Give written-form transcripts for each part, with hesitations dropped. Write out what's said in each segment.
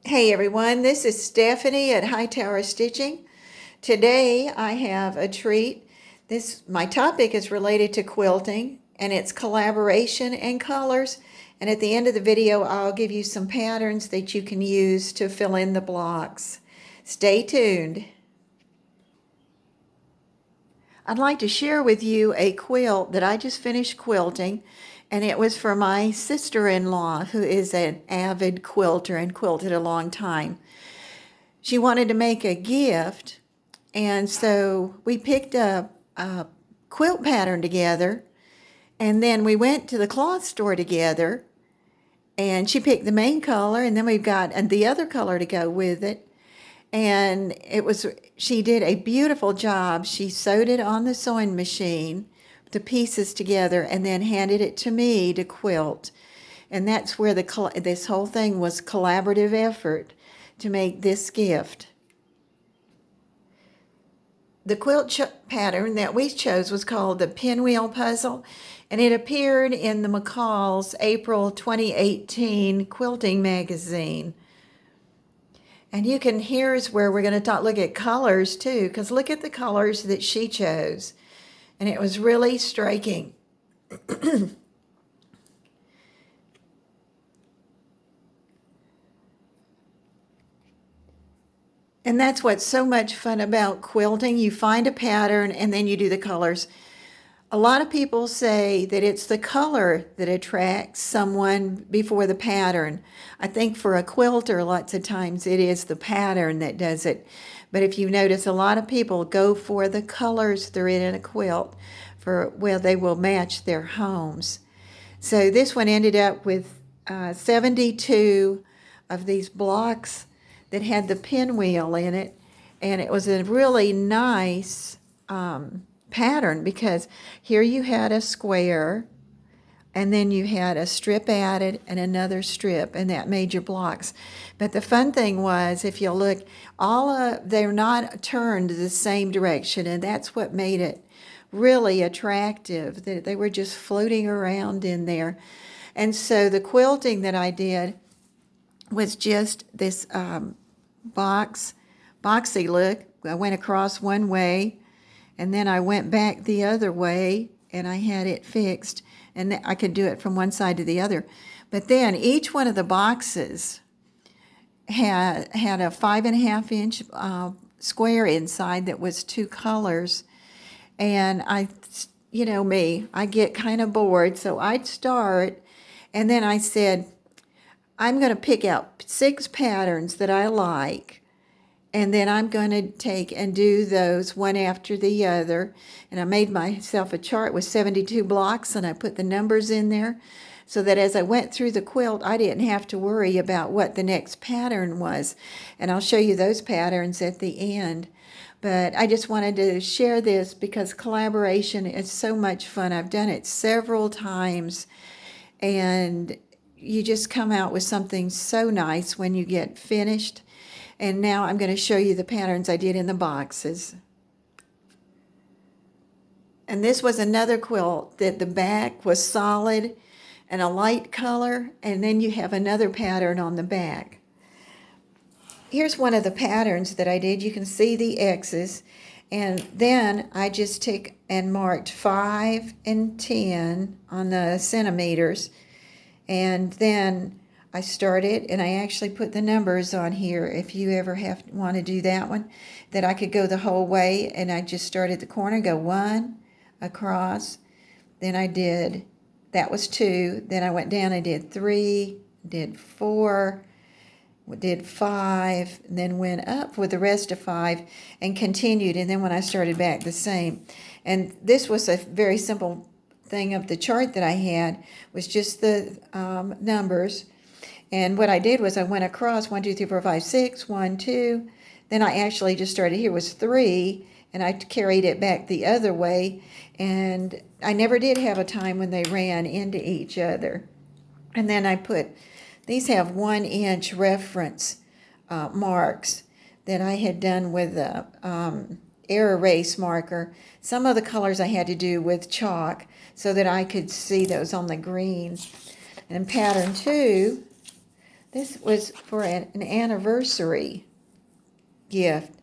Hey everyone, this is Stephanie at Hightower Stitching. Today I have a treat. My topic is related to quilting and it's collaboration and colors. And at the end of the video, I'll give you some patterns that you can use to fill in the blocks. Stay tuned. I'd like to share with you a quilt that I just finished quilting, and it was for my sister-in-law, who is an avid quilter and quilted a long time. She wanted to make a gift, and so we picked up a quilt pattern together, and then we went to the cloth store together, and she picked the main color, and then we've got the other color to go with it. And she did a beautiful job. She sewed it on the sewing machine, the pieces together, and then handed it to me to quilt. And that's where this whole thing was collaborative effort to make this gift. The quilt pattern that we chose was called the Pinwheel Puzzle, and it appeared in the McCall's April 2018 quilting magazine. And here's where we're going to look at colors too, because look at the colors that she chose. And it was really striking. And that's what's so much fun about quilting. You find a pattern and then you do the colors. A lot of people say that it's the color that attracts someone before the pattern. I think for a quilter, lots of times it is the pattern that does it. But if you notice, a lot of people go for the colors they're in a quilt, they will match their homes. So this one ended up with 72 of these blocks that had the pinwheel in it. And it was a really nice pattern, because here you had a square and then you had a strip added and another strip, and that made your blocks. But the fun thing was, if you look, they're not turned the same direction, and that's what made it really attractive, that they were just floating around in there. And so the quilting that I did was just this boxy look. I went across one way, and then I went back the other way, and I had it fixed, and I could do it from one side to the other. But then each one of the boxes had a 5.5 inch square inside that was two colors. And I get kind of bored, so I'd start, and then I said, I'm going to pick out 6 patterns that I like, and then I'm going to take and do those one after the other. And I made myself a chart with 72 blocks, and I put the numbers in there so that as I went through the quilt, I didn't have to worry about what the next pattern was. And I'll show you those patterns at the end. But I just wanted to share this because collaboration is so much fun. I've done it several times, and you just come out with something so nice when you get finished. And now I'm going to show you the patterns I did in the boxes. And this was another quilt that the back was solid and a light color, and then you have another pattern on the back. Here's one of the patterns that I did. You can see the X's, and then I just took and marked 5 and 10 on the centimeters, and then I started, and I actually put the numbers on here if you ever want to do that one, that I could go the whole way. And I just started the corner, go 1 across, then that was 2, then I went down, I did 3, did 4, did 5, and then went up with the rest of 5 and continued. And then when I started back, the same. And this was a very simple thing of the chart that I had, was just the numbers. And what I did was I went across 1, 2, 3, 4, 5, 6, 1, 2. Then I actually just started here was 3, and I carried it back the other way. And I never did have a time when they ran into each other. And then these have 1 inch reference marks that I had done with a air erase marker. Some of the colors I had to do with chalk so that I could see those on the green. And pattern 2, This was for an anniversary gift.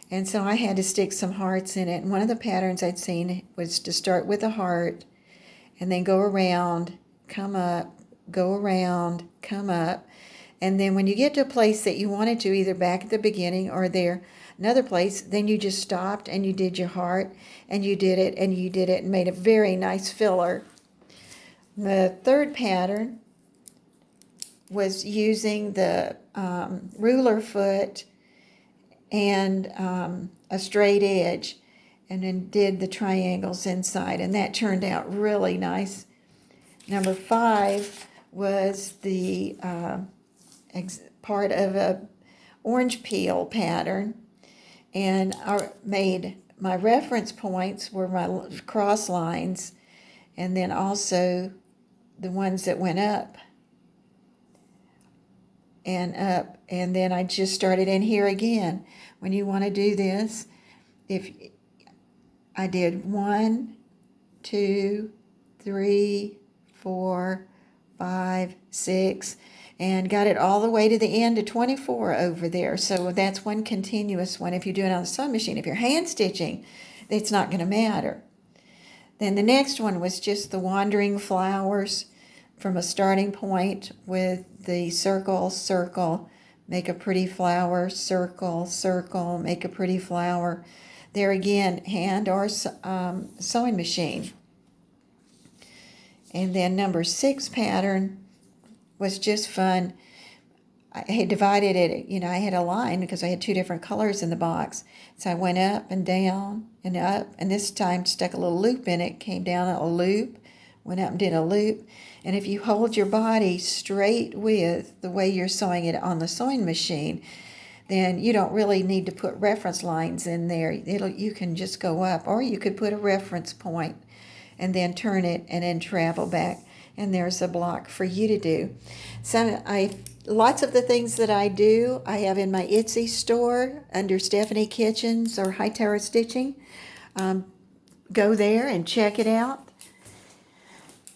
And so I had to stick some hearts in it. And one of the patterns I'd seen was to start with a heart and then go around, come up, go around, come up. And then when you get to a place that you wanted to, either back at the beginning or there, another place, then you just stopped and you did your heart and you did it and you did it and made a very nice filler. The third pattern was using the ruler foot and a straight edge, and then did the triangles inside, and that turned out really nice. Number 5 was the part of a orange peel pattern, and I made my reference points were my cross lines, and then also the ones that went up and up, and then I just started in here again. When you want to do this, if I did 1, 2, 3, 4, 5, 6, and got it all the way to the end of 24 over there. So that's one continuous one. If you're doing it on the sewing machine, if you're hand stitching, it's not going to matter. Then the next one was just the wandering flowers from a starting point with the circle, circle, make a pretty flower, circle, circle, make a pretty flower. There again, hand or sewing machine. And then number 6 pattern was just fun. I had divided it, I had a line because I had 2 different colors in the box. So I went up and down and up, and this time stuck a little loop in it, came down a loop, went up and did a loop. And if you hold your body straight with the way you're sewing it on the sewing machine, then you don't really need to put reference lines in there. You can just go up, or you could put a reference point and then turn it and then travel back, and there's a block for you to do. Lots of the things that I do, I have in my Etsy store under Stephanie Kitchens or Hightower Stitching. Go there and check it out.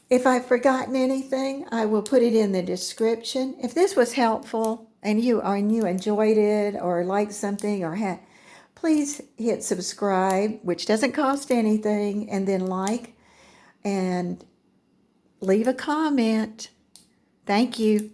If I've forgotten anything, I will put it in the description. If this was helpful and you enjoyed it or liked something or please hit subscribe, which doesn't cost anything, and then like and leave a comment. Thank you.